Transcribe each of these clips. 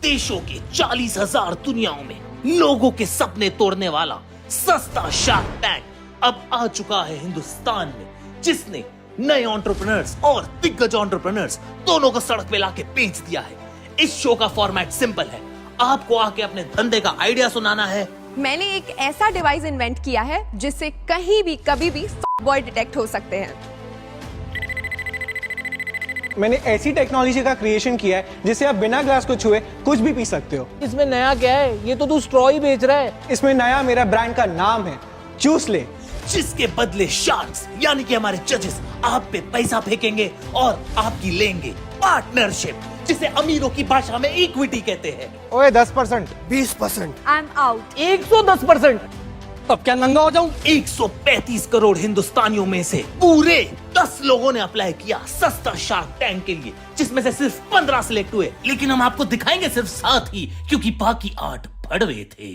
देशों के 40,000 दुनियाओं में लोगों के सपने तोड़ने वाला सस्ता शार्क टैंक अब आ चुका है हिंदुस्तान में, जिसने नए एंटरप्रेन्योर्स और दिग्गज एंटरप्रेन्योर्स दोनों को सड़क पे लाके बेच दिया है। इस शो का फॉर्मेट सिंपल है, आपको आके अपने धंधे का आइडिया सुनाना है। मैंने एक ऐसा डिवाइस इन्वेंट किया है जिससे कहीं भी कभी भी बॉय डिटेक्ट हो सकते हैं। मैंने ऐसी टेक्नोलॉजी का क्रिएशन किया है जिससे आप बिना ग्लास को छुए कुछ भी पी सकते हो। इसमें नया क्या है? ये तो तू स्ट्रॉ ही बेच रहा है। इसमें नया मेरा ब्रांड का नाम है चूस ले, जिसके बदले शार्क्स यानी कि हमारे जजेस आप पे पैसा फेंकेंगे और आपकी लेंगे पार्टनरशिप, जिसे अमीरों की भाषा में इक्विटी कहते हैं। ओए 10%, 20%। I am out. 110%। अब क्या नंगा हो जाऊं? 135 करोड़ हिंदुस्तानियों में से पूरे 10 लोगों ने अप्लाई किया सस्ता शार्क टैंक के लिए, जिसमें से सिर्फ 15 सिलेक्ट हुए। लेकिन हम आपको दिखाएंगे सिर्फ 7 ही, क्योंकि बाकी 8 भड़वे थे।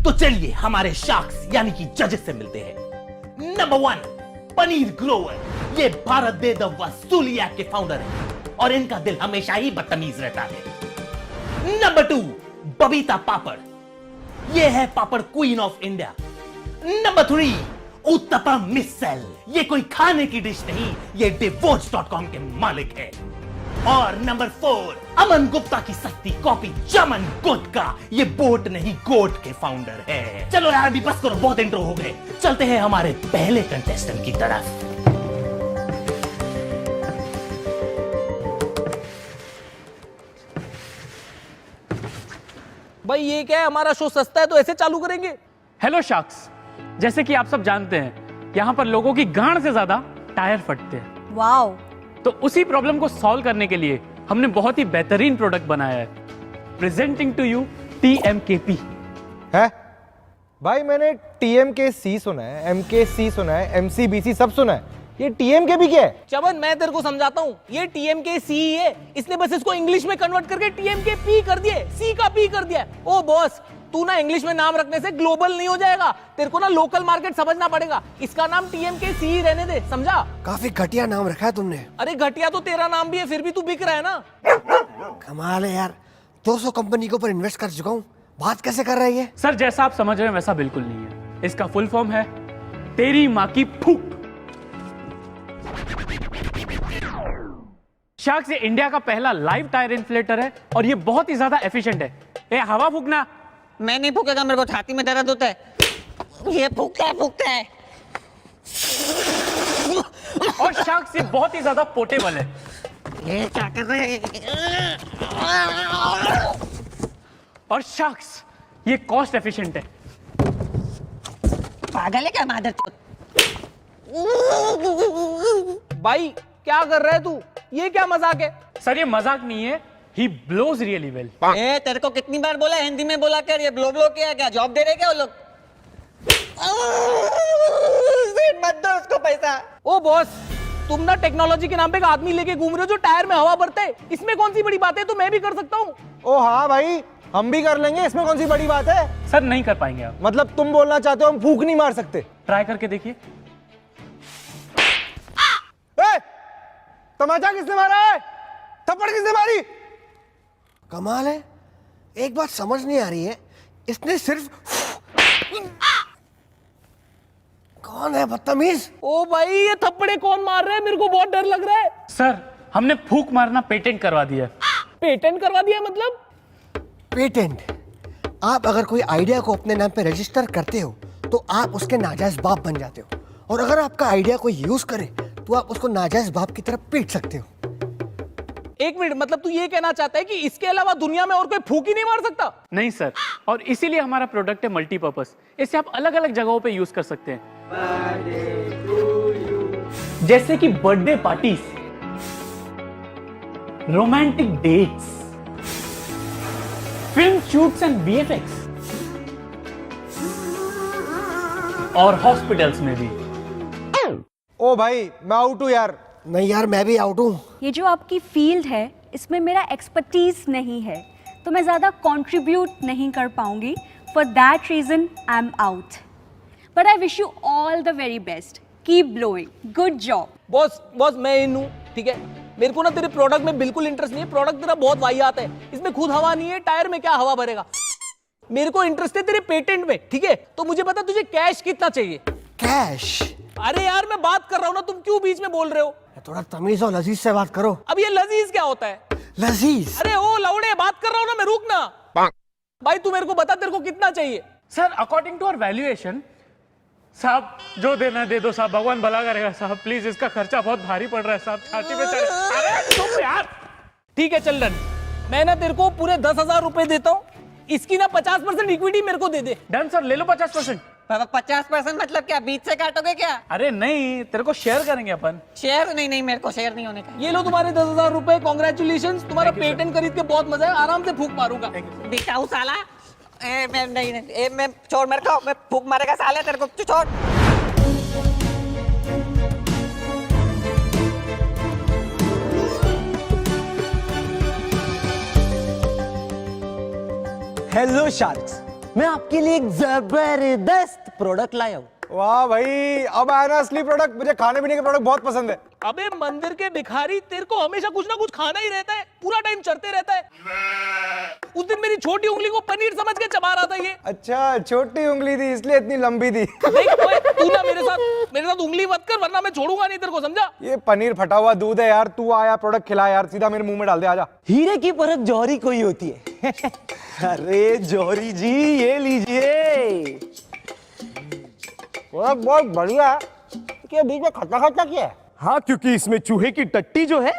तो चलिए हमारे शार्क्स यानी कि जजेस से मिलते हैं। नंबर 1 पनीर ग्रोवर, ये भारत दे द वसूली ऐप के फाउंडर हैं और इनका दिल हमेशा ही बदतमीज रहता है। नंबर 2 बबीता पापड़, ये है papad queen of India. Number 3 uttapam misal, ये कोई खाने की डिश नहीं, ये divorce.com के मालिक है। और नंबर 4 अमन गुप्ता की सस्ती कॉपी चमन गुटका, ये बोट नहीं गोट के फाउंडर है। चलो यार अभी बस करो, बहुत इंट्रो हो गए, चलते हैं हमारे पहले कंटेस्टेंट की तरफ। भाई ये क्या है? हमारा शो सस्ता है तो ऐसे चालू करेंगे? हेलो शार्क्स, जैसे कि आप सब जानते हैं यहाँ पर लोगों की गांड से ज्यादा टायर फटते हैं। वाओ। तो उसी प्रॉब्लम को सॉल्व करने के लिए हमने बहुत ही बेहतरीन प्रोडक्ट बनाया है। Presenting to you TMKP। है भाई, मैंने TMKC सुना है, MKC सुना है, MCBC सब सुना है, ये TMKP क्या है? चमन मैं तेरे को समझाता हूँ, ये TMKC ही है। इसने बस इसको इंग्लिश में कन्वर्ट करके TMKP कर दिए, C का P कर दिया। ओ बॉस, तू ना इंग्लिश में नाम रखने से ग्लोबल नहीं हो जाएगा, तेरे को ना लोकल मार्केट समझना पड़ेगा। इसका नाम TMKC ही रहने दे, समझा? काफी घटिया नाम रखा है तुमने। अरे घटिया तो तेरा नाम भी है, फिर भी तू बिक रहा है ना। कमाल है यार, 200 कंपनी के ऊपर इन्वेस्ट कर चुका हूँ, बात कैसे कर रही है? सर जैसा आप समझ रहे हैं वैसा बिल्कुल नहीं है। इसका फुल फॉर्म है तेरी माँ की फूक। शार्क्स ये इंडिया का पहला लाइव टायर इन्फ्लेटर है और ये बहुत ही ज्यादा एफिशिएंट है। ए हवा फूकना। मैं नहीं फूकेगा, मेरे को छाती में दर्द होता है। ये फूकता है। और शार्क्स ये बहुत ही ज्यादा पोर्टेबल है। ये क्या कर रहे हैं? और शार्क्स ये कॉस्ट एफिशिएंट है। पागल है क्या मादर? भाई क्या कर रहा है तू? ये क्या मजाक है? सर ये मजाक नहीं है, ही ब्लोज रियली वेल। ए, तेरे को कितनी बार बोला हिंदी में बोला कर, ये ब्लो ब्लो क्या है? क्या जॉब दे रहे क्या वो लोग? मत दो उसको पैसा। ओ बॉस, तुम ना टेक्नोलॉजी के नाम पे एक आदमी लेके घूम रहे हो जो टायर में हवा भरते है। इसमें कौन सी बड़ी बात है? तो मैं भी कर सकता हूँ। ओ हाँ भाई, हम भी कर लेंगे, इसमें कौन सी बड़ी बात है? सर नहीं कर पाएंगे आप। मतलब तुम बोलना चाहते हो हम फूक नहीं मार सकते? ट्राई करके देखिए। तमाचा किसने मारा है? थप्पड़ किसने मारी? कमाल है, एक बात समझ नहीं आ रही है, इसने सिर्फ कौन है बदतमीज? ओ भाई, ये थप्पड़े कौन मार रहे हैं? मेरे को बहुत डर लग रहा है। सर हमने फूक मारना पेटेंट करवा दिया है। पेटेंट करवा दिया मतलब? पेटेंट? आप अगर कोई आइडिया को अपने नाम पे रजिस्टर करते हो तो आप उसके नाजायज बाप बन जाते हो, और अगर आपका आइडिया कोई यूज करे तो आप उसको नाजायज बाप की तरफ पीट सकते हो। एक मिनट, मतलब तू ये कहना चाहता है कि इसके अलावा दुनिया में और कोई फूक ही नहीं मार सकता? नहीं सर, और इसीलिए हमारा प्रोडक्ट है मल्टीपर्पस। इसे आप अलग अलग जगहों पे यूज कर सकते हैं, जैसे कि birthday parties, romantic dates, film shoots and VFX, और हॉस्पिटल्स में भी। ओ भाई मैं आउट हूँ यार। नहीं यार, मैं भी आउट हूँ। ये जो आपकी फील्ड है इसमें मेरा एक्सपर्टीज नहीं है, तो मैं ज़्यादा कंट्रीब्यूट नहीं कर पाऊंगी। For that reason I am out, but I wish you all the very best. Keep blowing, good job. Boss मैं इन हूँ, ठीक है? मेरे को ना तेरे प्रोडक्ट में बिल्कुल इंटरेस्ट नहीं है। प्रोडक्ट तेरा बहुत वाहियात है, इसमें खुद हवा नहीं है, टायर में क्या हवा भरेगा। मेरे को इंटरेस्ट है तेरे पेटेंट में, ठीक है? तो मुझे बता तुझे कैश कितना चाहिए? कैश? अरे यार मैं बात कर रहा हूँ ना, तुम क्यों बीच में बोल रहे हो? थोड़ा तमीज और लजीज से बात करो। अब ये लजीज क्या होता है? लजीज? अरे ओ लौड़े, बात कर रहा हूँ ना मैं, रुक ना। भाई तू मेरे को बता तेरे को कितना चाहिए? Sir according to our valuation, साहब जो देना दे दो साहब, भगवान भला करेगा साहब, प्लीज इसका खर्चा बहुत भारी पड़ रहा है साहब, छाती पे चढ़। अरे तुम यार। ठीक है चल डन, मैं ना तेरे को पूरे 10,000 रुपए देता हूँ, इसकी ना 50% इक्विटी मेरे को दे दे। डन सर, ले लो 50%। 50% मतलब क्या, बीच से काटोगे क्या? अरे नहीं, तेरे को शेयर करेंगे अपन। शेयर नहीं, मेरे को शेयर नहीं होने का। ये लो तुम्हारे 10,000 रुपए, कॉन्ग्रेचुलेशन, तुम्हारा पेटेंट खरीद के बहुत मजा है, आराम से फूक मारूंगा। दिखाऊ साला। मैं नहीं, मैं छोड़, मेरे को, मैं फूक मारेगा साले तेरे को, तू छोड़। हेलो शार्क्स, मैं आपके लिए एक जबरदस्त प्रोडक्ट लाया हूँ। वाह भाई, अब आया ना असली प्रोडक्ट। मुझे खाने पीने के प्रोडक्ट बहुत पसंद है। अबे मंदिर के भिखारी, तेरे को हमेशा कुछ ना कुछ खाना ही रहता है, पूरा टाइम चढ़ते रहता है। उस दिन मेरी छोटी उंगली को पनीर समझ के चबा रहा था ये। अच्छा, छोटी उंगली थी इसलिए इतनी लंबी थी। देख ओए, तू ना मेरे साथ उंगली मत कर, वरना मैं छोड़ूंगा नहीं तेरे को, समझा? ये पनीर फटा हुआ दूध है यार। तू आया प्रोडक्ट खिला यार, सीधा मेरे मुंह में डाल दे, आजा। हीरे की परत जौहरी कोई होती है। अरे जौहरी जी, ये लीजिए। बहुत बढ़िया है। क्या बीच में खट्टा खट्टा क्या है? हाँ, क्योंकि इसमें चूहे की टट्टी जो है,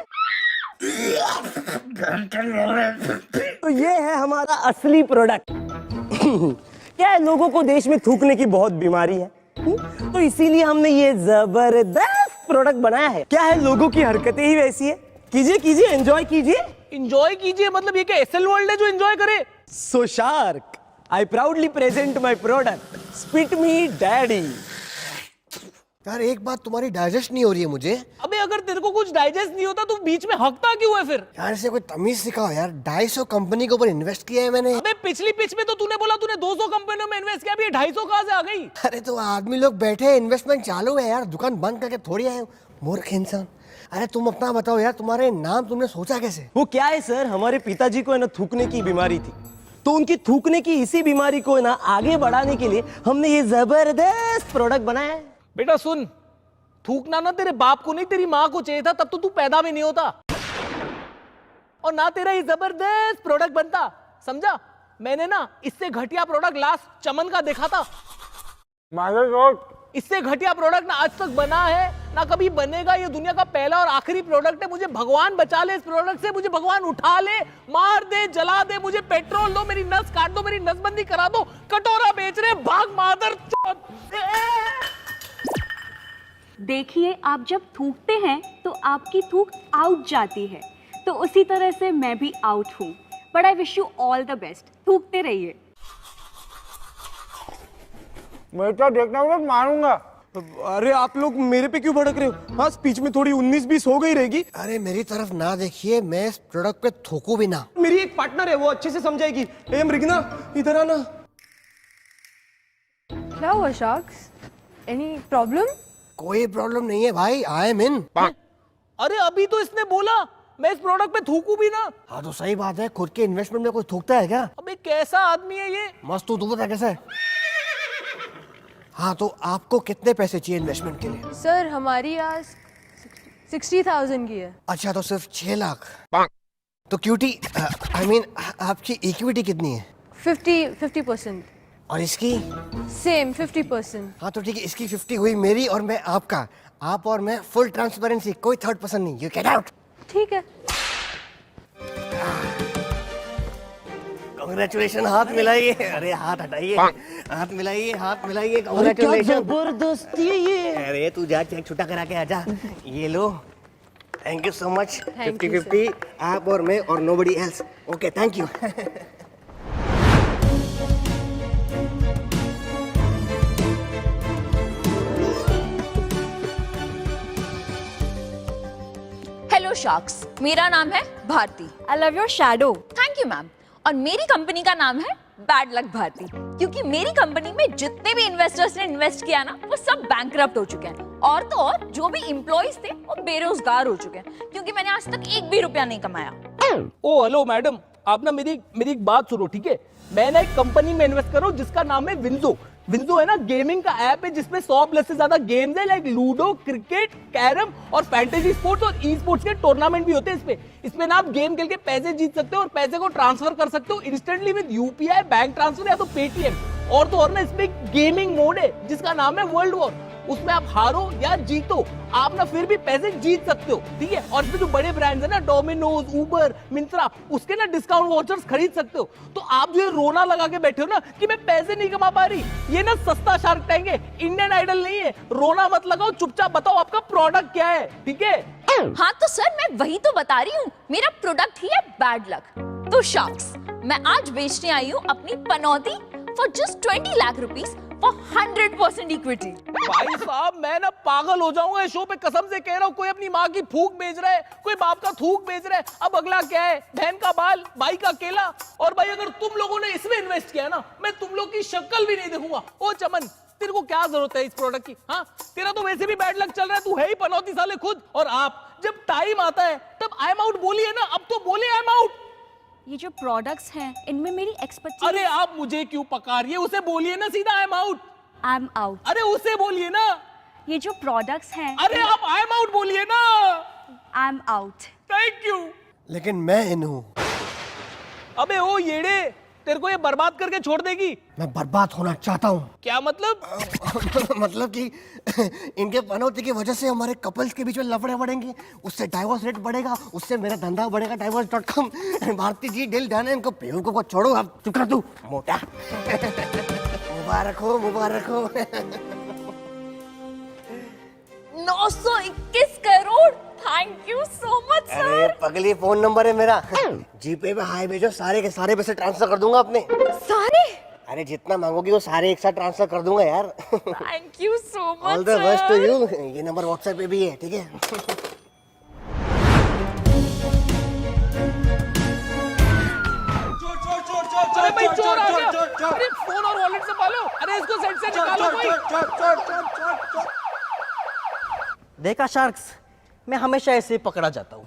तो ये है हमारा असली प्रोडक्ट। क्या है, लोगों को देश में थूकने की बहुत बीमारी है, तो इसीलिए हमने ये जबरदस्त प्रोडक्ट बनाया है। क्या है, लोगों की हरकतें ही वैसी है। कीजिए कीजिए, एंजॉय कीजिए। इंजॉय कीजिए मतलब ये क्या एसएल वर्ल्ड है जो इंजॉय करे? So Shark, I proudly present my product. Spit me daddy. यार एक बात तुम्हारी डाइजेस्ट नहीं हो रही है मुझे। अबे अगर तेरे को कुछ डाइजेस्ट नहीं होता तो बीच में हकता क्यों है फिर? यार इसे कोई तमीज सिखाओ यार। 250 कंपनी के ऊपर इन्वेस्ट किया है मैंने। अबे पिछली पिच में तो तूने बोला तूने 200 कंपनियों में इन्वेस्ट किया, अभी ये 250 कहाँ से आ गई? अरे तो आदमी लोग बैठे हैं, इन्वेस्टमेंट चालू है यार, दुकान बंद करके थोड़ी आए। मूर्ख इंसान। अरे तुम अपना बताओ यार, तुम्हारे नाम तुमने सोचा कैसे? वो क्या है सर, हमारे पिताजी को है ना थूकने की बीमारी थी, तो उनकी थूकने की इसी बीमारी को ना आगे बढ़ाने के लिए हमने ये जबरदस्त प्रोडक्ट बनाया है। बेटा सुन, थूकना ना तेरे बाप को नहीं, तेरी माँ को चाहिए था, तब तो तू पैदा भी नहीं होता और ना तेरा ये जबरदस्त प्रोडक्ट बनता, समझा? मैंने ना इससे घटिया प्रोडक्ट लास्ट चमन का देखा था। इससे घटिया प्रोडक्ट ना आज तक बना है ना कभी बनेगा। ये दुनिया का पहला और आखिरी प्रोडक्ट है। मुझे भगवान बचा ले इस प्रोडक्ट से, मुझे भगवान उठा ले, मार दे, जला दे, मुझे पेट्रोल दो, मेरी नस काट दो, मेरी नसबंदी करा दो। कटोरा बेच रहे, भाग मादर। देखिए, आप जब थूकते हैं तो आपकी थूक आउट जाती है, तो उसी तरह से मैं भी आउट हूँ। But I wish you all the best. थूकते रहिए। मैं तो देखना होगा, मारूंगा। अरे आप लोग मेरे पे क्यों भड़क रहे हो? हाँ, स्पीच में थोड़ी 19-20 हो गई रहेगी। अरे मेरी तरफ ना देखिए, मैं इस प्रोडक्ट पे थूकू भी ना। मेरी एक पार्टनर है, वो अच्छे से समझाएगी। ए मृगना, इधर आना। क्या हुआ शार्क्स? Any problem? कोई प्रॉब्लम नहीं है भाई, आई एम इन। अरे अभी तो इसने बोला मैं इस प्रोडक्ट पे थूकू भी ना। हाँ तो सही बात है, खुद के इन्वेस्टमेंट में कोई थूकता है क्या? अबे कैसा आदमी है ये? मस्त। तू बता कैसा है? हाँ तो आपको कितने पैसे चाहिए इन्वेस्टमेंट के लिए? सर हमारी आज 60,000 की है। अच्छा, तो सिर्फ 6 लाख। तो क्यूटी, आई मीन आपकी इक्विटी कितनी है? 50%। और इसकी? सेम 50%। हाँ तो ठीक है, इसकी 50 हुई मेरी और मैं आपका। आप और मैं फुल ट्रांसपेरेंसी, कोई थर्ड पर्सन नहीं। You get out. ठीक है। कांग्रेचुलेशन। हाथ मिलाइए। अरे हाथ हटाइए, हाथ मिलाइए, हाथ मिलाइए। कांग्रेचुलेशन। जबरदस्ती है ये। अरे तू जा, चेक छुट्टा करा के आजा। ये लो, थैंक यू सो मच। 50-50 आप और मैं और nobody else. Okay, thank you. Hello sharks, मेरा नाम है Bharti. I love your shadow. Thank you ma'am. और मेरी कंपनी का नाम है बैड लक भारती, क्योंकि मेरी कंपनी में जितने भी इन्वेस्टर्स ने इन्वेस्ट किया ना वो सब बैंकरप्ट हो चुके हैं, और तो और जो भी एम्प्लॉइज थे वो बेरोजगार हो चुके हैं, क्योंकि मैंने आज तक एक भी रुपया नहीं कमाया। ओ हेलो मैडम, आप ना मेरी एक बात सुनो, ठीक है? मैं ना एक कंपनी में इन्वेस्ट कर रहा हूँ जिसका नाम है विंजो। विंजो है ना गेमिंग का ऐप है जिसमें 100+ से ज्यादा गेम्स है, लाइक लूडो, क्रिकेट, कैरम और फैंटेसी स्पोर्ट्स और ई स्पोर्ट्स के टूर्नामेंट भी होते हैं इसमें ना आप गेम खेल के पैसे जीत सकते हो और पैसे को ट्रांसफर कर सकते हो instantly with UPI, bank transfer या तो पेटीएम। और तो और ना इसमें गेमिंग मोड है जिसका नाम है वर्ल्ड वॉर। उसमें आप हारो या जीतो, आप ना फिर भी पैसे जीत सकते हो, ठीक है? और इसमें जो बड़े ब्रांड्स है ना, डोमिनोज, उबर, मिंत्रा, उसके ना डिस्काउंट वाउचर्स खरीद सकते हो। तो आप जो ये रोना लगा के बैठे हो ना कि मैं पैसे नहीं कमा पा रही, ये ना सस्ता शार्क टैंक है, इंडियन आइडल नहीं है। रोना मत लगाओ, चुपचाप बताओ आपका प्रोडक्ट क्या है, ठीक है? हाँ तो सर मैं वही तो बता रही हूँ, मेरा प्रोडक्ट ही है बैड लक। तो शार्क्स, मैं आज बेचने आई हूँ अपनी पनौती for just 20 lakh rupees for 100% equity. भाई साहब मैं ना पागल हो जाऊंगा इस शो पे, कसम से कह रहा हूँ। कोई अपनी माँ की फूक बेच रहा है, कोई बाप का थूक बेच रहा है, अब अगला क्या है? बहन का बाल, भाई का केला। और भाई अगर तुम लोगों ने इसमें इन्वेस्ट किया ना, मैं तुम लोग की शक्ल भी नहीं देखूंगा। ओ चमन, तेरे को क्या जरूरत है इस प्रोडक्ट की? हाँ, तेरा तो वैसे भी बैड लक चल रहा है, तू है ही पनौती साले खुद। और आप जब टाइम आता है तब आई एम आउट बोलिए ना, अब तो बोले आई एम आउट। ये जो प्रोडक्ट्स हैं इनमें मेरी एक्सपर्टीज। अरे आप मुझे क्यों पका रही है? उसे बोलिए ना सीधा I am out. I am out. अरे उसे बोलिए ना। ये जो प्रोडक्ट्स हैं। अरे आप आई एम आउट बोलिए ना। I am out. Thank you. लेकिन मैं इन हूं। अबे ओ येड़े, तेरे को ये बर्बाद करके छोड़ देगी? मैं बर्बाद होना चाहता हूं। क्या मतलब? मतलब कि इनके पनौती की वजह से हमारे कपल्स के बीच में लफड़े बढ़ेंगे, उससे डाइवोर्स रेट बढ़ेगा, उससे मेरा धंधा बढ़ेगा divorce.com। भारती जी दिल जाने, इनको बेवकूफ को छोड़ो, अब चुप कर तू मोटा। मुबारक हो, मुबारक हो। 921 crore, thank you so much अरे सर। पगली, फोन नंबर है मेरा, जीपे पे हाई भेजो, सारे के सारे पैसे ट्रांसफर कर दूंगा अपने। सारे? अरे जितना मांगोगी वो सारे एक साथ ट्रांसफर कर दूंगा यार। Thank you so much. All the best to you. ये नंबर व्हाट्सएप पे भी है, ठीक है? अरे भाई चोर आ गया। अरे फोन और वॉलेट संभालो। अरे इसको सेट से निकालो कोई। देखा शार्क्स, मैं हमेशा ऐसे ही पकड़ा जाता हूँ।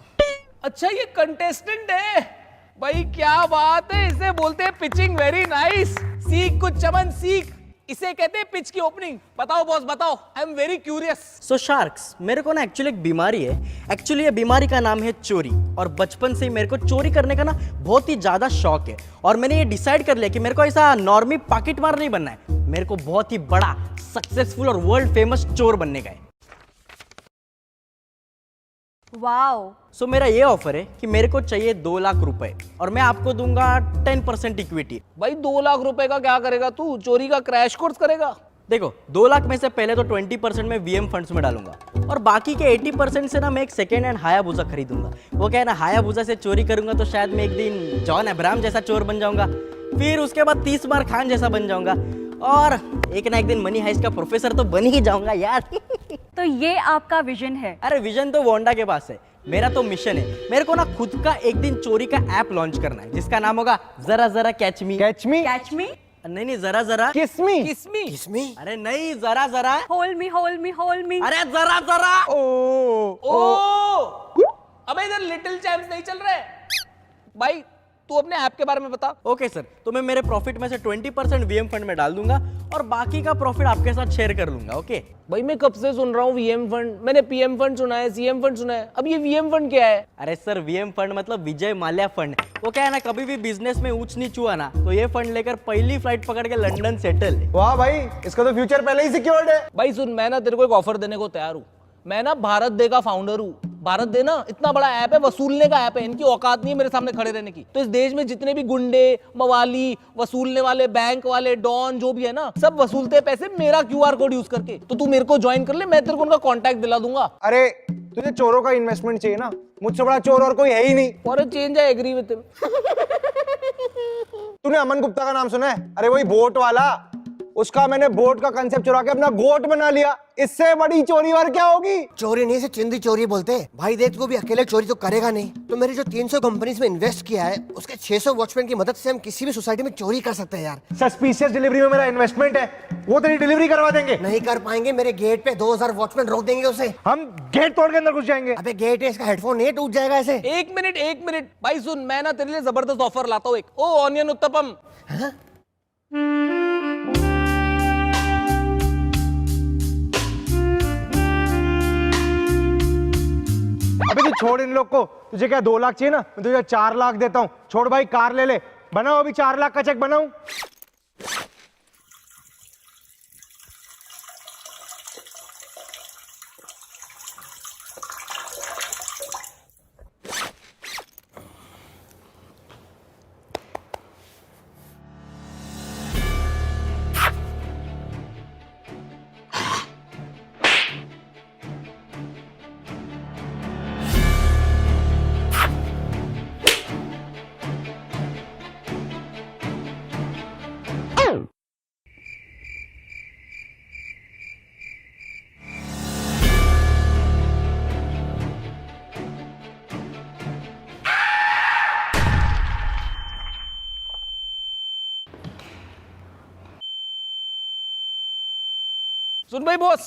अच्छा ये कंटेस्टेंट है भाई, क्या बात है। इसे बोलते हैं पिचिंग वेरी नाइस। सीख कुछ चमन, सीख। इसे कहते हैं पिच की ओपनिंग। बताओ बॉस, बताओ, I am very curious. So sharks, मेरे को ना एक्चुअली एक बीमारी है। एक्चुअली ये बीमारी का नाम है चोरी, और बचपन से ही मेरे को चोरी करने का ना बहुत ही ज्यादा शौक है। और मैंने ये डिसाइड कर लिया कि मेरे को ऐसा नॉर्मी पॉकेट मार नहीं बनना है, मेरे को बहुत ही बड़ा, सक्सेसफुल और वर्ल्ड फेमस चोर बनने का है। वाओ। सो मेरा ये ऑफर है कि मेरे को चाहिए 2 लाख रुपए, और मैं आपको दूंगा 10% इक्विटी। भाई 2 लाख रुपए का क्या करेगा तू? चोरी का क्रैश कोर्स करेगा? देखो, 2 लाख में से पहले तो 20% में वीएम फंड्स में डालूंगा, और बाकी के 80% से ना मैं एक सेकेंड हैंड हायाबुसा खरीदूंगा। वो क्या है ना, हायाबुसा से चोरी करूंगा तो शायद मैं एक दिन जॉन अब्राहम जैसा चोर बन जाऊंगा, फिर उसके बाद 30 बार खान जैसा बन जाऊंगा, और एक ना एक दिन मनी हाइस्ट का प्रोफेसर तो बन ही जाऊंगा यार। तो ये आपका विजन है? अरे विजन तो वोंडा के पास है, मेरा तो मिशन है। मेरे को ना खुद का एक दिन चोरी का ऐप लॉन्च करना है जिसका नाम होगा जरा जरा कैच मी। कैच मी? कैच मी? नहीं, जरा जरा किस मी? किसमी? किसमी? अरे नहीं, जरा जरा। Hold me, hold me, hold me. अरे जरा जरा। ओ अबे इधर लिटिल चैम्प्स नहीं चल रहे भाई। तू अपने ऐप के बारे में बता। ओके सर, तो मैं मेरे प्रॉफिट में से 20% वीएम फंड में डाल दूंगा, और बाकी का प्रॉफिट आपके साथ शेयर कर लूंगा। ओके भाई मैं कब से सुन रहा हूँ वीएम फंड। मैंने पीएम फंड सुना है, सीएम फंड सुना है, अब ये वीएम फंड क्या है? अरे सर, वीएम फंड मतलब विजय माल्या फंड। वो क्या है ना, कभी भी बिजनेस में ऊंच नीच हुआ ना तो ये फंड लेकर पहली फ्लाइट पकड़ के लंदन सेटल। वाह भाई, इसका तो फ्यूचर पहले ही सिक्योर्ड है। भाई सुन, मैं ना तेरे को एक ऑफर देने को तैयार हूँ। मैं ना भारत डे का फाउंडर हूँ। भारत डे ना इतना बड़ा ऐप है, वसूलने का ऐप है। इनकी औकात नहीं है मेरे सामने खड़े रहने की। तो इस देश में जितने भी गुंडे, मवाली, वसूलने वाले, बैंक वाले, डॉन जो भी है ना, सब वसूलते हैं पैसे मेरा QR कोड यूज करके। तो तू मेरे को ज्वाइन कर ले, मैं तेरे को उनका कॉन्टैक्ट दिला दूंगा। अरे तुझे चोरों का इन्वेस्टमेंट चाहिए ना, मुझसे बड़ा चोर और कोई है ही नहीं। और change I agree with him. तूने अमन गुप्ता का नाम सुना है? अरे वही बोट वाला, उसका मैंने बोट का कंसेप्ट चुरा के अपना गोट बना लिया। इससे बड़ी चोरी और क्या होगी? चोरी नहीं, से चिंदी चोरी बोलते हैं। भाई देख, तू भी अकेले चोरी तो करेगा नहीं, तो मेरी जो 300 कंपनीज में इन्वेस्ट किया है उसके 600 वॉचमैन की मदद से हम किसी भी सोसाइटी में चोरी कर सकते हैं यार। सस्पिशियस डिलीवरी में मेरा इन्वेस्टमेंट है, वो तेरी डिलीवरी करवा देंगे। नहीं कर पाएंगे, मेरे गेट पे 2000 वॉचमैन रोक देंगे उसे। हम गेट तोड़ के अंदर घुस जाएंगे। अबे गेट है, इसका हेडफोन नहीं टूट जाएगा ऐसे। एक मिनट भाई सुन, मैं ना तेरे लिए जबरदस्त ऑफर लाता हूँ एक। ओ ऑनियन उत्तपम। अबे तू छोड़ इन लोग को, तुझे क्या 2 लाख चाहिए ना, मैं तुझे 4 लाख देता हूँ। छोड़ भाई, कार ले ले, बनाओ अभी 4 लाख का चेक बनाऊं। सुन भाई बॉस,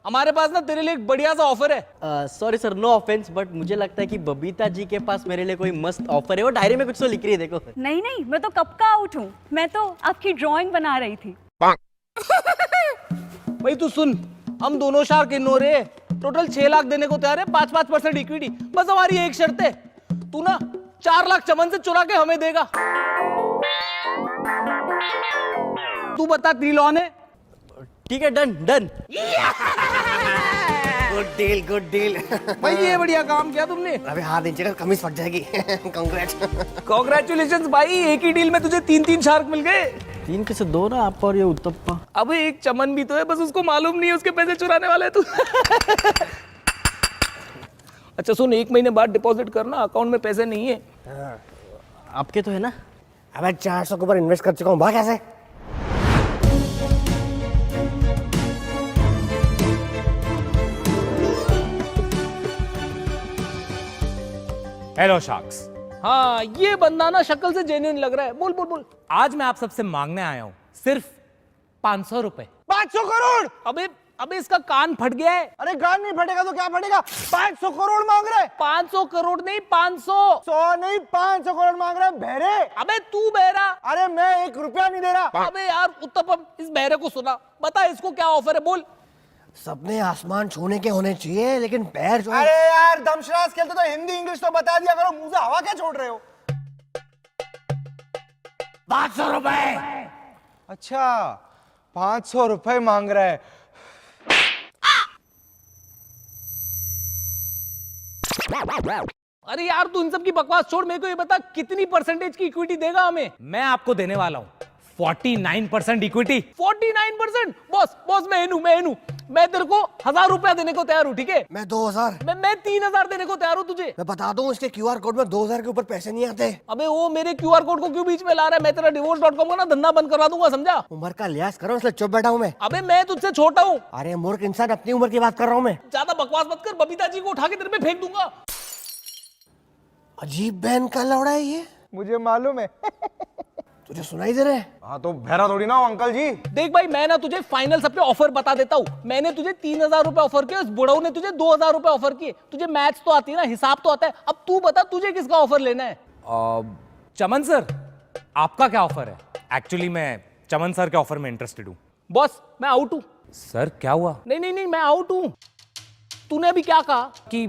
हमारे पास ना तेरे लिए एक बढ़िया सा ऑफर है। Sorry sir, no offense, but मुझे लगता है कि बबीता जी के पास मेरे लिए कोई मस्त ऑफर है। वो डायरी में कुछ तो लिख रही है, देखो। नहीं नहीं, मैं तो कब का आउट हूँ, मैं तो आपकी ड्राइंग बना रही थी। भाई तू सुन, हम दोनों शार्क इन हो रहे, टोटल 6 लाख देने को तैयार है, 5% इक्विटी। बस हमारी एक शर्त है, तू ना 4 लाख चमन से चुरा के हमें देगा। तू बता, डील ऑन है? ठीक है, डन डन। Good deal. भाई ये बढ़िया काम किया तुमने। अबे हाथ नीचे कर, कमीज फट जाएगी। कांग्रेट्स। कांग्रेचुलेशंस भाई, एक ही डील में तुझे 3 शार्क मिल गए। 3 कैसे? 2 ना, आप और ये उत्तप्पा। अबे एक चमन भी तो है, बस उसको मालूम नहीं है उसके पैसे चुराने वाले तू। अच्छा सुन, 1 महीने बाद डिपॉजिट करना, अकाउंट में पैसे नहीं है। आपके तो है ना? अबे 400 के ऊपर इन्वेस्ट कर चुका हूँ, भाग कैसे? Hello sharks. हाँ, ये बंदा ना शक्ल से जेन्युइन लग रहा है। बोल बोल बोल। आज मैं आप सबसे मांगने आया हूं सिर्फ 500 रुपए। 500 करोड़? अबे इसका कान फट गया है। अरे कान नहीं फटेगा तो क्या फटेगा? 500 करोड़ मांग रहे? 500 करोड़ नहीं, 500। 100 नहीं, 500 करोड़ मांग रहे बहरे। अबे तू बहरा? अरे मैं 1 रुपया नहीं दे रहा। अबे यार उत्तपम, इस बहरे को सुना, बता इसको क्या ऑफर है, बोल। सपने आसमान छूने के होने चाहिए, लेकिन पैर जो है। अरे यार दमशराज खेलते तो हिंदी इंग्लिश तो बता दिया करो, मुंह से हवा क्या छोड़ रहे हो? 500 रुपए। अच्छा 500 रुपए मांग रहा है। अरे यार तू इन सब की बकवास छोड़, मेरे को ये बता कितनी परसेंटेज की इक्विटी देगा हमें? मैं आपको देने वाला हूं 49% इक्विटी। 49%? बॉस मैं हूं। मैं तेरे को 1000 रुपया देने को तैयार हूं, ठीक है? मैं 2000। मैं 3000 देने को तैयार हूं तुझे। मैं बता दूं, इसके क्यूआर कोड में 2000 के ऊपर पैसे नहीं आते। अबे वो मेरे क्यूआर कोड को क्यों बीच में ला रहा है? मैं तेरा divorce.com का ना धंधा बंद करवा दूंगा, समझा? उम्र का लिहाज करो, इसलिए चुप बैठा हूं मैं। अबे मैं तुझसे छोटा हूं। अरे मूर्ख इंसान, अपनी उम्र की बात कर रहा हूं मैं। ज्यादा बकवास मत कर, बबीता जी को उठा के तेरे पे फेंक दूंगा। अजीब बहन का लौड़ा है ये। मुझे मालूम है। तुझे सुनाई दे रहा है? हाँ तो बहरा थोड़ी ना हो अंकल जी। देख भाई, मैं ना तुझे फाइनल सब पे ऑफर बता देता हूँ। मैंने तुझे 3000 रुपए ऑफर किए, उस बुढ़ऊ ने तुझे 2000 रुपए ऑफर किए। तुझे मैथ्स तो आती है ना, हिसाब तो आता है। अब तू बता तुझे किसका ऑफर लेना है? चमन सर, आपका क्या ऑफर है? एक्चुअली मैं चमन सर के ऑफर में इंटरेस्टेड हूं। बॉस मैं आउट हूं। सर क्या हुआ? नहीं मैं आउट हूं। तूने अभी क्या कहा? कि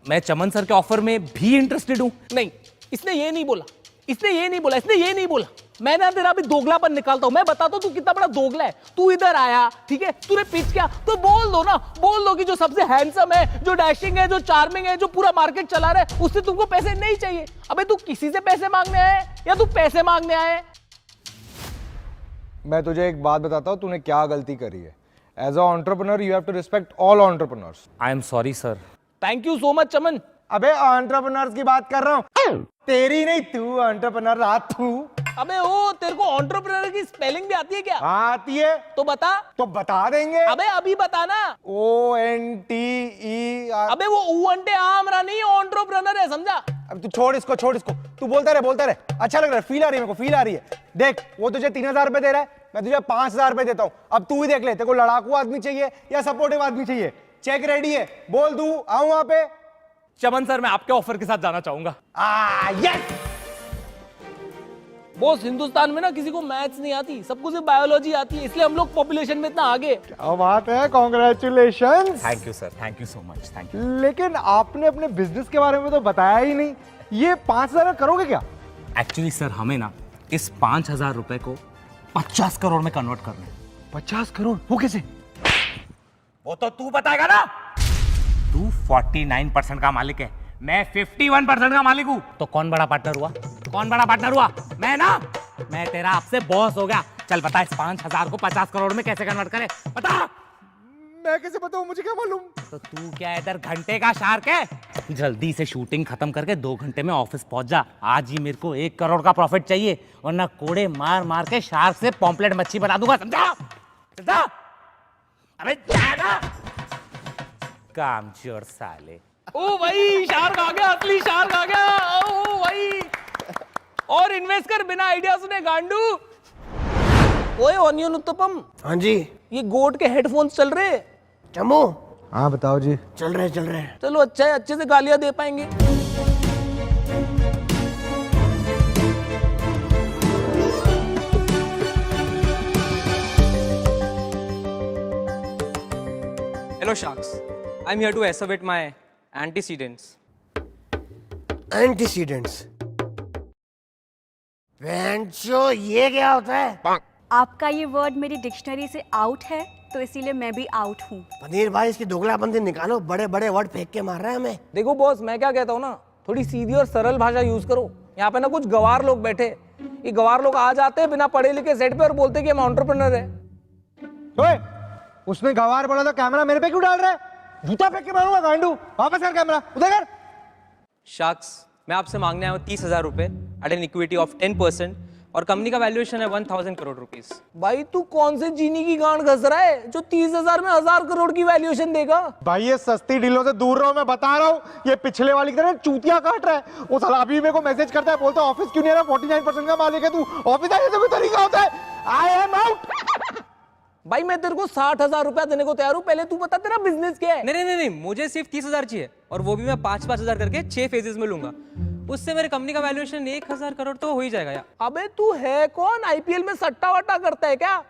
मैं चमन सर के ऑफर में भी इंटरेस्टेड हूं। नहीं, इसने ये नहीं बोला। मैं ना तेरा अभी दोगलापन निकालता हूं। मैं बताता हूं तू कितना बड़ा दोगला है। तू इधर आया, ठीक है, तूने पिच किया तो बोल दो कि जो सबसे हैंडसम है, जो डैशिंग है, जो चार्मिंग है, जो पूरा मार्केट चला रहा है, उससे तुमको पैसे नहीं चाहिए। अबे तू किसी से पैसे मांगने आया है या तू पैसे मांगने आया है? मैं तुझे एक बात बताता हूँ, तूने क्या गलती करी है। As a entrepreneur you have to respect all entrepreneurs. I am sorry sir. Thank you so much Chaman. अबे एंटरप्रेन्योर्स की बात कर रहा हूँ, तेरी नहीं, तू एंटरप्रेन्योर रहा तू। अबे ओ, तेरे को एंटरप्रेन्योर की स्पेलिंग भी आती है क्या? आती है तो बता। तो बता देंगे। अबे अभी बताना। ONTE। अबे वो ऊंटे आमरा नहीं, एंटरप्रेन्योर है, समझा? अब तू छोड़ इसको, छोड़ इसको, तू बोलता रहे। अच्छा लग रहा है, फील आ रही है मेरे को, फील आ रही है। देख, वो तुझे 3000 रुपए दे रहा है, मैं तुझे 5000 रुपए देता हूँ। अब तू ही देख ले, तेरे को लड़ाकू आदमी चाहिए या सपोर्टिव आदमी चाहिए? चेक रेडी है, बोल दूं, आऊं वहां पे? चमन सर, मैं आपके ऑफर के साथ जाना चाहूंगा। यस। बॉस, हिंदुस्तान में ना किसी को मैथ्स नहीं आती, सबको सिर्फ बायोलॉजी आती है, इसलिए हम लोग पॉपुलेशन में इतना आगे। क्या बात है, congratulations. Thank you sir, thank you so much, thank you. लेकिन आपने अपने बिजनेस के बारे में तो बताया ही नहीं। ये 5000 करोगे क्या? एक्चुअली सर, हमें ना इस 5000 रुपए को 50 करोड़ में कन्वर्ट करना है। 50 करोड़? वो कैसे? वो तो तू बताएगा ना। तू 49% का मालिक है, मैं 51% का मालिक हूं, तो कौन बड़ा पार्टनर हुआ? कौन बड़ा पार्टनर हुआ? मैं ना। मैं तेरा आपसे बॉस हो गया। चल बता, इस 5000 को 50 करोड़ में कैसे कन्वर्ट करे? बता। मैं कैसे बताऊं, मुझे क्या मालूम? तो तू क्या इधर घंटे का शार्क है? जल्दी से शूटिंग खत्म करके 2 घंटे में ऑफिस पहुंच जा। आज ही मेरे को 1 करोड़ का प्रॉफिट चाहिए, वरना कोड़े मार मार के शार्क से पॉम्पलेट मच्छी बना दूंगा, समझा? समझा? अबे जाना। कामचोर साले। ओ भाई, शार्क आ गया, असली शार्क आ गया। ओ भाई, और इन्वेस्ट कर बिना आइडिया सुने, गांडू। ओए ऑनियन उत्तपम। हाँ जी। ये गोट के हेडफोन्स चल रहे? चमो। हाँ बताओ जी। चल रहे। चलो अच्छा है, अच्छे से गालियां दे पाएंगे। Hello sharks, I'm here to asseverate my antecedents. Antecedents? वेंचो, ये क्या होता है? आपका ये वर्ड मेरी डिक्शनरी से आउट है, तो इसीलिए मैं भी आउट हूँ। पनीर भाई, इसकी दोगलाबंदी निकालो, बड़े बड़े वर्ड फेंक के मार रहा है हमें। देखो बॉस, मैं क्या कहता हूँ ना, थोड़ी सीधी और सरल भाषा यूज करो। यहाँ पे ना कुछ गवार लोग बैठे, ये गवार लोग आ जाते हैं बिना पढ़े लिखे सेट पे और बोलते कि हम एंटरप्रेन्योर है। ओए, उसने गवार बोला तो कैमरा मेरे पे क्यों डाल रहा है? जूता फेंक के मारूंगा गांडू। वापस कर कैमरा, उधर कर। Sharks, मैं आपसे मांगने आया हूँ 30,000 रुपए एट एन इक्विटी ऑफ 10% और कंपनी का वैल्यूएशन है 1000 करोड़ रुपीस। भाई तू कौन से जीनी की गांड घस रहा है जो 30,000 में 1000 करोड़ की वैल्यूएशन देगा? भाई ये सस्ती डीलों से दूर रहो, मैं बता रहा हूँ। ये पिछले वाली की तरह चूतिया काट रहा है। वो साला अभी मेरे को मैसेज करता है, बोलता है ऑफिस क्यों नहीं आ रहा, 49% का मालिक है तू, ऑफिस आने से कोई तरीका होता है? I am out. भाई मैं तेरे को 60,000 रुपया देने को तैयार हूँ, पहले तू बता तेरा बिजनेस क्या है? नहीं, मुझे सिर्फ 30,000 चाहिए और वो भी मैं 5,000 करके 6 फेजेस में लूंगा। उससे मेरे कंपनी का वैल्यूएशन 1000 करोड़ तो हो ही जाएगा यार। अबे तू है कौन? आईपीएल में सट्टा वट्टा करता है क्या?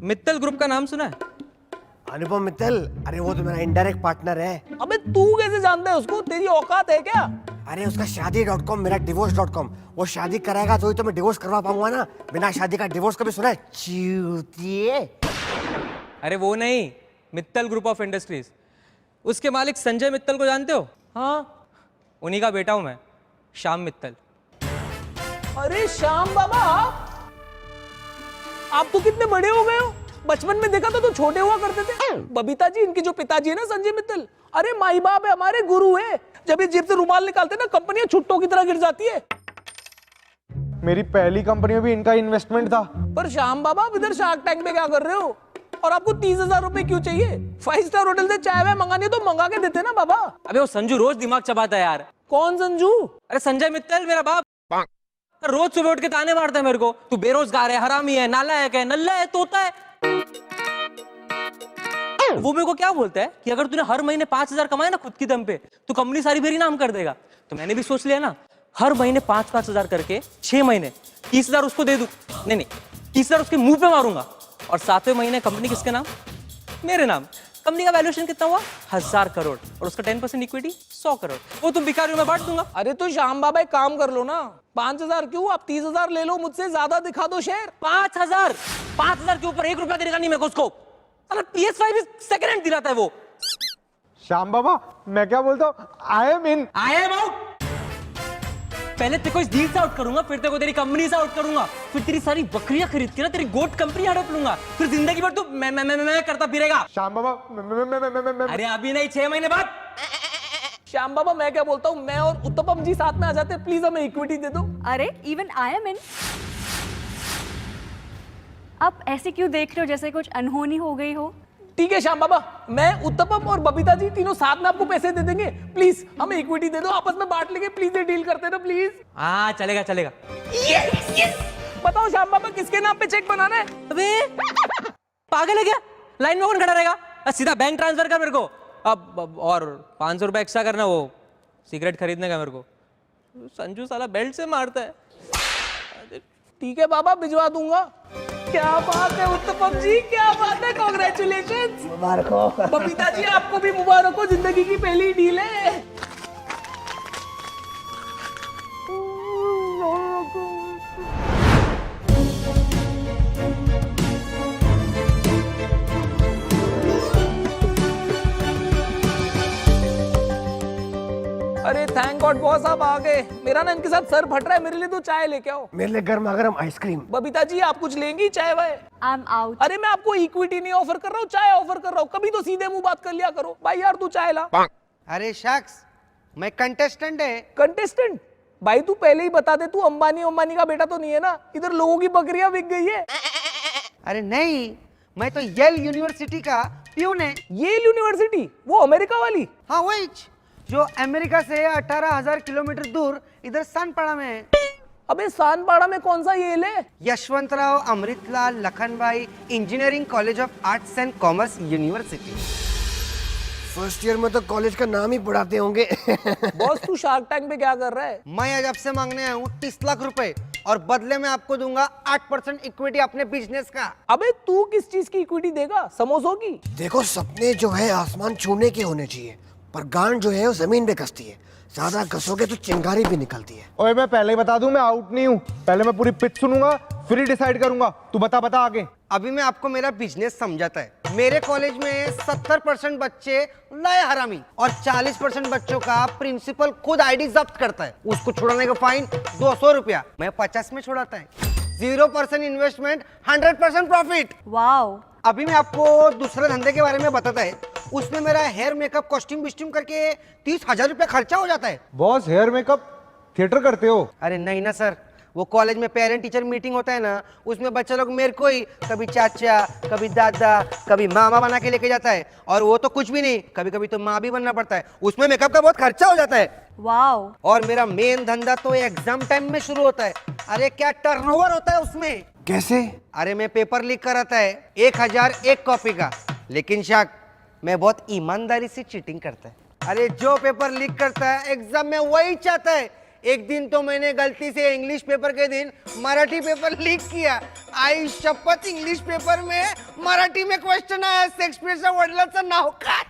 मित्तल ग्रुप का नाम सुना है? अनुपम मित्तल? अरे वो तो मेरा इनडायरेक्ट पार्टनर है। अबे तू कैसे जानता है उसको? तेरी औकात है क्या? अरे उसका शादी.com, मेरा divorce.com। वो शादी कराएगा तो ही तो मैं डिवोर्स करवा पाऊंगा ना। बिना शादी का डिवोर्स कभी सुना है? चूतिए। अरे वो नहीं, मित्तल ग्रुप ऑफ इंडस्ट्रीज। उसके मालिक संजय मित्तल को जानते हो? हाँ, उन्हीं का बेटा हूं मैं, श्याम मित्तल। अरे श्याम बाबा, आप तो कितने बड़े हो गए हो। बचपन में देखा तो छोटे हुआ करते थे। बबीता जी, इनके जो पिताजी है ना संजय मित्तल, अरे माई बाप है, हमारे गुरु है। जब ये जेब से रुमाल निकालते ना, कंपनियां छुट्टों की तरह गिर जाती है। मेरी पहली कंपनी में भी इनका इन्वेस्टमेंट था। पर श्याम बाबा, आप इधर शार्क टैंक में क्या कर रहे हो? और आपको 30,000 रुपए क्यों चाहिए? 5 स्टार होटल से चाय वाय मंगानी है तो मंगा के देते ना बाबा। अबे वो संजू रोज दिमाग चबाता है यार। कौन संजू? अरे संजय मित्तल, मेरा बाप। रोज सुबह उठ के ताने मारता है मेरे को, तू बेरोजगार है, हरामी है, नालायक है, नल्ला है, तोता है। वो मेरे को क्या बोलता है कि अगर तूने हर महीने 5,000 कमाए ना खुद की दम पे, तो कंपनी सारी मेरी नाम कर देगा। तो मैंने भी सोच लिया ना, हर महीने 5,000 करके 6 महीने 30,000 उसको दे दूं। नहीं, 30,000 उसके मुंह पे मारूंगा और 7वें महीने कंपनी किसके नाम? मेरे नाम। कंपनी का वैल्यूएशन कितना हुआ? 1000 करोड़ और उसका 10% इक्विटी 100 करोड़। वो तुम भिखारियों में बांट दूंगा। अरे तो श्याम बाबा एक काम कर लो ना, 5,000 क्यों, आप 30,000 ले लो मुझसे, ज्यादा दिखा दो शेयर। 5,000 के ऊपर 1 रुपया देने का नहीं मेरे को उसको। PS5 सेकंड हैंड दिलाता है वो। श्याम बाबा, मैं क्या बोलता हूँ, I am in. I am out. पहले तेरे को इस डील से आउट करूंगा, फिर तेरे को तेरी कंपनी से आउट करूंगा, फिर तेरी सारी बकरियां खरीद के ना तेरी गोट कंपनी हड़प लूंगा, फिर जिंदगी भर तू मैं करता फिरेगा। श्याम बाबा, मैं अरे अभी नहीं, 6 महीने बाद। श्याम बाबा, मैं क्या बोलता हूँ, मैं और उत्तपम जी साथ में आ जाते हैं, प्लीज हमें इक्विटी दे दो। अरे इवन आई एम इन। आप ऐसे क्यों देख रहे हो जैसे कुछ अनहोनी हो गई हो? ठीक है श्याम बाबा, मैं उत्तपम और बबीता जी तीनों साथ में आपको पैसे दे देंगे। प्लीज हमें इक्विटी दे दो, आपस में बांट लेंगे। प्लीज ये डील करते ना प्लीज। हाँ चलेगा चलेगा। बताओ श्याम बाबा किसके नाम पे चेक बनाना है? अबे पागल है क्या? लाइन में कौन खड़ा रहेगा? सीधा बैंक ट्रांसफर कर मेरे को। अब और 500 रुपए एक्स्ट्रा करना, वो सिगरेट खरीदने का मेरे को। संजू साला बेल्ट से मारता है। ठीक है बाबा, भिजवा दूंगा। क्या बात है उत्तपम जी, क्या बात है, कांग्रेचुलेशंस। मुबारक हो। बबीता जी आपको भी मुबारक हो, जिंदगी की पहली डील है। अरे थैंक गॉड बॉस आप आ गए। मेरा ना इनके साथ सर फट रहा है, मेरे लिए तो चाय लेके आओ। मेरे लिए गर्मा गर्म आइसक्रीम। बबीता जी आप कुछ लेंगी चाय वाय? I am out. अरे मैं आपको इक्विटी नहीं ऑफर कर रहा हूँ, चाय ऑफर कर रहा हूँ। कभी तो सीधे मुंह बात कर लिया करो। भाई यार तू चाय ला। अरे शख्स, मैं कंटेस्टेंट है। कंटेस्टेंट? भाई तू पहले ही बता दे, तू अंबानी का बेटा तो नहीं है ना? इधर लोगों की बकरियां बिक गई है। अरे नहीं, मैं तो येल यूनिवर्सिटी का प्यून है। Yale university? वो अमेरिका वाली? हाँ वही, जो अमेरिका से 18,000 किलोमीटर दूर इधर सानपाड़ा में है। अबे सानपाड़ा में कौन सा येल है? Yashwantrao Amritlal Lakhanbhai engineering college of arts and commerce university. First year में तो कॉलेज का नाम ही पढ़ाते होंगे। बॉस तू शार्क टैंक पे क्या कर रहा है? मैं आज आपसे मांगने आया हूँ 30 लाख रुपए, और बदले में आपको दूंगा 8% इक्विटी अपने बिजनेस का। अबे तू किस चीज की इक्विटी देगा? समोसों की? देखो सपने जो है आसमान छूने के होने चाहिए, पर गांड जो है वो जमीन पे कसती है। ज्यादा कसोगे तो चिंगारी भी निकलती है। ओए मैं पहले ही बता दूं, मैं आउट नहीं हूँ। पहले मैं पूरी पिच सुनूंगा, फिर ही डिसाइड करूंगा। तू बता आगे। अभी मैं आपको मेरा बिजनेस समझाता है। मेरे कॉलेज में 70% बच्चे लाए हरामी, और 40% बच्चों का प्रिंसिपल खुद आईडी जब्त करता है। उसको छुड़ाने का फाइन 200 रुपया, मैं 50 में छुड़ाता है। 0% इन्वेस्टमेंट, 100% प्रॉफिट। वाओ। अभी मैं आपको दूसरे धंधे के बारे में बताता है। उसमें मेरा हेयर मेकअप कॉस्ट्यूम विस्ट्यूम करके 30,000 रुपया खर्चा हो जाता है। बॉस हेयर मेकअप थिएटर करते हो? अरे नहीं ना सर, वो कॉलेज में पेरेंट टीचर मीटिंग होता है ना, उसमें बच्चे लोग मेरे को ही कभी चाचा, कभी दादा, कभी मामा बना के लेके जाता है। और वो तो कुछ भी नहीं, कभी कभी तो माँ भी बनना पड़ता है। उसमें मेकअप का बहुत खर्चा हो जाता है। वाओ। और मेरा मेन धंधा तो एग्जाम टाइम में शुरू होता है। अरे क्या टर्नओवर होता है उसमें। कैसे? अरे मैं पेपर लीक कराता है 1001 कॉपी का, लेकिन शाक मैं बहुत ईमानदारी से चीटिंग करता है। अरे जो पेपर लीक करता है एग्जाम में वही चाहता है। एक दिन तो मैंने गलती से इंग्लिश पेपर के दिन मराठी पेपर लीक किया। आई शपथ, इंग्लिश पेपर में मराठी में क्वेश्चन आया, शेक्सपियरच्या वडिलांचं नाव काय?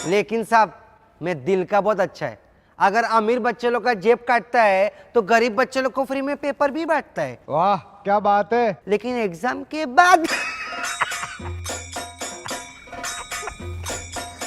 लेकिन साहब मैं दिल का बहुत अच्छा है। अगर अमीर बच्चे लोग का जेब काटता है तो गरीब बच्चे लोग को फ्री में पेपर भी बांटता है। वाह क्या बात है। लेकिन एग्जाम के बाद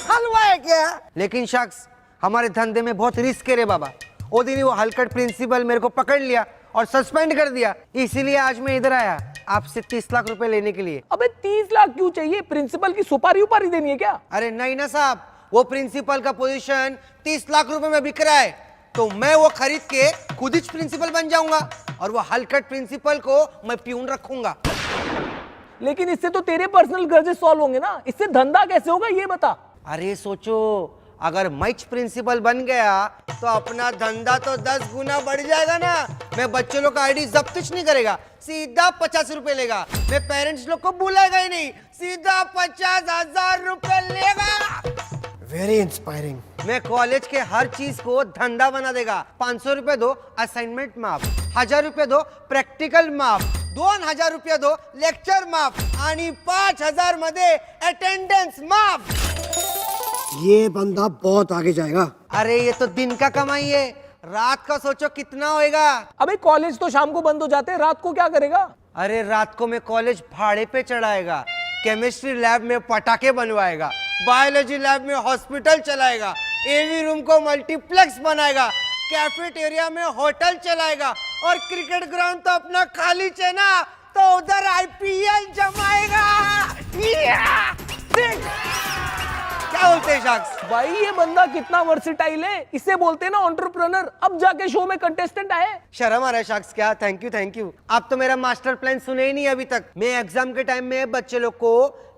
हलवा है क्या? लेकिन शख्स हमारे धंधे में बहुत रिस्क है रे बाबा। वो दिन वो हलकट प्रिंसिपल मेरे को पकड़ लिया और सस्पेंड कर दिया। इसीलिए आज मैं इधर आया आपसे 30 लाख रुपए लेने के लिए। अबे 30 लाख क्यों चाहिए? प्रिंसिपल की सुपारी उपारी देनी है क्या? अरे नहीं ना साहब, वो प्रिंसिपल का पोजीशन 30 लाख रुपए में बिक रहा है, तो मैं वो खरीद के खुद ही प्रिंसिपल बन जाऊंगा, और वो हलकट प्रिंसिपल को मैं प्यून रखूंगा। लेकिन इससे तो तेरे पर्सनल ग्रजेस सॉल्व होंगे ना, इससे धंधा कैसे होगा ये बता। अरे सोचो, अगर मैच प्रिंसिपल बन गया तो अपना धंधा तो 10 गुना बढ़ जाएगा ना। मैं बच्चों लोग का आईडी जब्त नहीं करेगा, सीधा 50 रुपए लेगा। मैं पेरेंट्स लोग को बुलाएगा ही नहीं, सीधा 50,000 रुपए लेगा। Very inspiring. मैं कॉलेज के हर चीज को धंधा बना देगा। 500 रुपए दो असाइनमेंट माफ, 1000 रुपए दो प्रॅक्टिकल माफ, 2000 रुपये दो लेक्चर माफ, आणि 5000 मध्ये अटेंडेंस माफ। ये बंदा बहुत आगे जाएगा। अरे ये तो दिन का कमाई है, रात का सोचो कितना होएगा। अबे कॉलेज तो शाम को बंद हो जाते हैं, रात को क्या करेगा? अरे रात को मैं कॉलेज भाड़े पे चढ़ाएगा, केमिस्ट्री लैब में पटाखे बनवाएगा, बायोलॉजी लैब में हॉस्पिटल चलाएगा, एवी रूम को मल्टीप्लेक्स बनाएगा, कैफेटेरिया में होटल चलाएगा, और क्रिकेट ग्राउंड तो अपना खाली है ना, तो उधर आईपीएल जमाएगा। क्या बोलते बोलते हैं शाक्स? भाई ये बंदा कितना वर्सिटाइल है, इसे बोलते हैं ना एंटरप्रेन्योर। अब जाके शो में कंटेस्टेंट आए। शर्म आ रहा है शाक्स क्या? Thank you. आप तो मेरा मास्टर प्लान सुने ही नहीं अभी तक। मैं एग्जाम के टाइम में बच्चे लोग को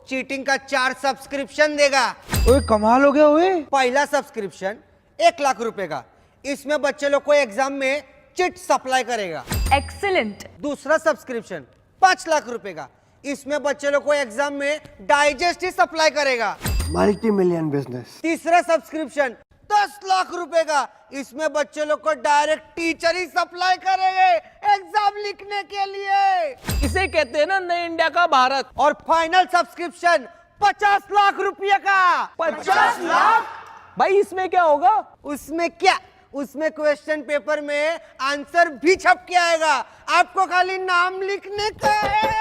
चीटिंग का 4 सब्सक्रिप्शन देगा। ओए कमाल हो गया ओए। पहला सब्सक्रिप्शन 1 लाख रुपए का, इसमें बच्चे लोग को एग्जाम में चिट सप्लाई करेगा। एक्सीलेंट। दूसरा सब्सक्रिप्शन 5 लाख रुपए का, इसमें बच्चे लोग को एग्जाम में डाइजेस्ट ही सप्लाई करेगा। Multi million business. तीसरा सब्सक्रिप्शन 10 लाख रुपए का, इसमें बच्चे लोग को डायरेक्ट टीचर ही सप्लाई करेंगे एग्जाम लिखने के लिए। इसे कहते हैं ना नए इंडिया का भारत। और फाइनल सब्सक्रिप्शन 50 लाख रुपए का। 50 लाख? भाई इसमें क्या होगा? उसमें क्या? उसमें क्वेश्चन पेपर में आंसर भी छप के आएगा, आपको खाली नाम लिखने का है।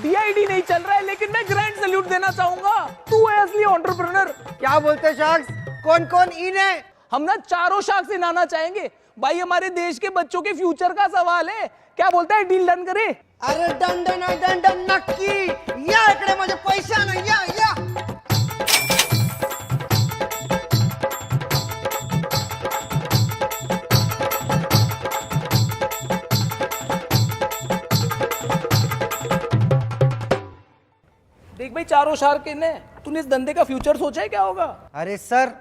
डीआईडी नहीं चल रहा है, लेकिन मैं ग्रैंड सैल्यूट देना चाहूंगा। तू है असली एंटरप्रेन्योर। क्या बोलते शार्क्स? कौन कौन इन है? हम ना चारों शार्क्स इनाना चाहेंगे। भाई हमारे देश के बच्चों के फ्यूचर का सवाल है। क्या बोलता है, डील डन करे? अरे डन नक्की। या इकडे माझे पैसा ना, या देख भाई, चारों शार्क इन है। तूने इस धंधे का फ्यूचर सोचा है क्या होगा? अरे सर,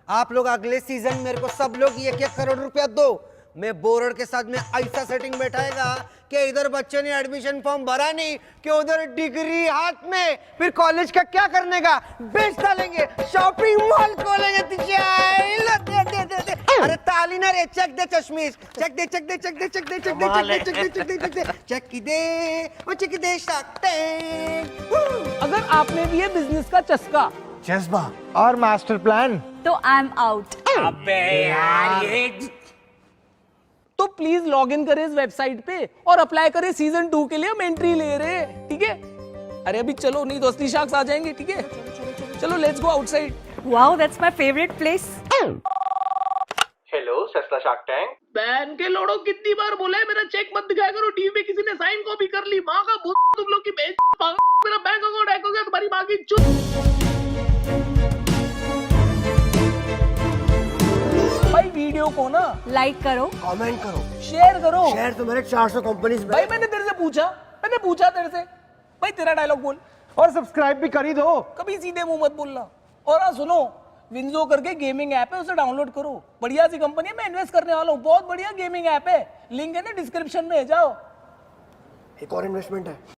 आप लोग अगले सीजन मेरे को सब लोग 1-1 करोड़ रुपया दो। मैं बोर्ड के साथ में ऐसा सेटिंग बैठाएगा कि इधर बच्चे ने एडमिशन फॉर्म भरा नहीं कि उधर डिग्री हाथ में, फिर कॉलेज का क्या करने का? बेच डालेंगे, शॉपिंग मॉल खोलेंगे। दे। अरे ताली ना रे, चेक दे चश्मीश, चेक दे शार्क टैंक। अगर आपने भी ये बिजनेस का चस्का जज्बा और मास्टर प्लान, तो आई एम आउट। अबे यार ये, तो प्लीज लॉग इन करें इस वेबसाइट पे और अप्लाई करें सीजन 2 के लिए। हम एंट्री ले रहे हैं, ठीक है? अरे अभी चलो, नहीं तो असली शार्क्स आ जाएंगे, ठीक है? चलो let's go outside. Wow, that's my favourite place. Hello सस्ता शार्क टैंक। बैन के लोड़ो, कितनी बार बोला है मेरा चेक मत दिखाया करो। टीवी पे किसी ने साइन कॉपी कर ली। माँ का भूत तुम लोग की बेच। मेरा बैंक अकाउंट हैक हो गया, तुम्हारी माँ की चुप। भाई वीडियो को ना लाइक करो, कमेंट करो, शेयर करो। शेयर तो मेरे 400 कंपनीज में। भाई मैंने तेरे से पूछा तेरे से। भाई तेरा डायलॉग बोल। और सब्सक्राइब भी कर ही दो। कभी सीधे मुंह मत बोलना। और हाँ सुनो, विंजो करके गेमिंग ऐप है, उसे डाउनलोड करो। बढ़िया सी कंपनी है, मैं इन्वेस्ट करने वाला हूँ। बहुत बढ़िया गेमिंग ऐप है, लिंक है ना डिस्क्रिप्शन में, जाओ। एक और इन्वेस्टमेंट है।